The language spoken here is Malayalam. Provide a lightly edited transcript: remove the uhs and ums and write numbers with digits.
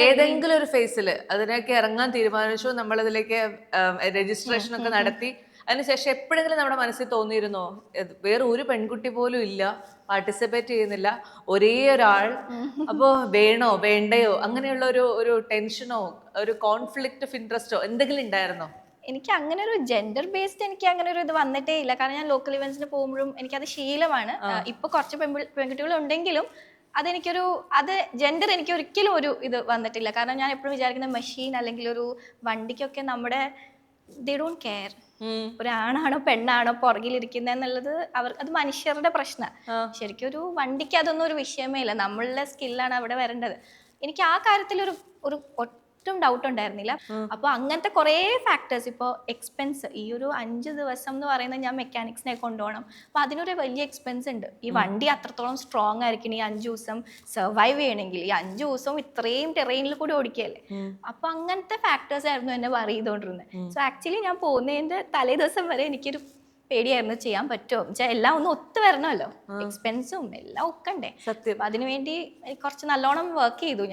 ഏതെങ്കിലും ഒരു ഫേസിൽ അതിനൊക്കെ ഇറങ്ങാൻ തീരുമാനിച്ചു, നമ്മളതിലേക്ക് രജിസ്ട്രേഷൻ ഒക്കെ നടത്തി, അതിനുശേഷം എപ്പോഴെങ്കിലും നമ്മുടെ മനസ്സിൽ തോന്നിയിരുന്നോ വേറെ ഒരു പെൺകുട്ടി പോലും ഇല്ല, പാർട്ടിസിപ്പേറ്റ് ചെയ്യുന്നില്ല, ഒരേ ഒരാൾ, അപ്പോ വേണോ വേണ്ടയോ അങ്ങനെയുള്ള ഒരു ഒരു ടെൻഷനോ ഒരു കോൺഫ്ലിക്റ്റ് ഓഫ് ഇൻട്രസ്റ്റോ എന്തെങ്കിലും ഉണ്ടായിരുന്നോ? എനിക്ക് അങ്ങനെ ഒരു ജെൻഡർ ബേസ്ഡ് എനിക്ക് അങ്ങനെ ഒരു ഇത് വന്നിട്ടേ ഇല്ല. കാരണം ഞാൻ ലോക്കൽ ഇവന്റ്സിന് പോകുമ്പോഴും എനിക്കത് ശീലമാണ്. ഇപ്പൊ കുറച്ച് പെൺകുട്ടികൾ ഉണ്ടെങ്കിലും അതെനിക്കൊരു അത് ജെൻഡർ എനിക്ക് ഒരിക്കലും ഒരു ഇത് വന്നിട്ടില്ല. കാരണം ഞാൻ എപ്പോഴും വിചാരിക്കുന്ന മെഷീൻ അല്ലെങ്കിൽ ഒരു വണ്ടിക്കൊക്കെ നമ്മുടെ ദേ ഡോണ്ട് കെയർ. ഒരാണാണോ പെണ്ണാണോ പുറകിലിരിക്കുന്നതെന്നുള്ളത് അത് മനുഷ്യരുടെ പ്രശ്നം. ശരിക്കും ഒരു വണ്ടിക്ക് അതൊന്നും ഒരു വിഷയമേ ഇല്ല. നമ്മളുടെ സ്കില്ലാണ് അവിടെ വരേണ്ടത്. എനിക്ക് ആ കാര്യത്തിൽ ഒരു ഒരു ഒട്ടും ഡൗട്ട് ഉണ്ടായിരുന്നില്ല. അപ്പോൾ അങ്ങനത്തെ കുറേ ഫാക്ടേഴ്സ്, ഇപ്പോൾ എക്സ്പെൻസ്, ഈ ഒരു 5 ദിവസം എന്ന് പറയുന്നത് ഞാൻ മെക്കാനിക്സിനെ കൊണ്ടുപോകണം. അപ്പോൾ അതിനൊരു വലിയ എക്സ്പെൻസ് ഉണ്ട്. ഈ വണ്ടി അത്രത്തോളം സ്ട്രോങ് ആയിരിക്കണം ഈ 5 ദിവസം സർവൈവ് ചെയ്യണമെങ്കിൽ. ഈ 5 ദിവസം ഇത്രയും ടെറൈനിൽ കൂടി ഓടിക്കുകയല്ലേ. അപ്പോൾ അങ്ങനത്തെ ഫാക്ടേഴ്സ് ആയിരുന്നു എന്നെ വറി ചെയ്തുകൊണ്ടിരുന്നത്. സോ ആക്ച്വലി ഞാൻ പോകുന്നതിൻ്റെ തലേ ദിവസം വരെ എനിക്കൊരു പേടിയായിരുന്നു, ചെയ്യാൻ പറ്റുമോ വെച്ചാൽ എല്ലാം ഒന്ന് ഒത്തു വരണമല്ലോ, എക്സ്പെൻസും എല്ലാം ഒക്കണ്ടേ. സത്യം. അതിനുവേണ്ടി കുറച്ച് നല്ലോണം വർക്ക് ചെയ്തു.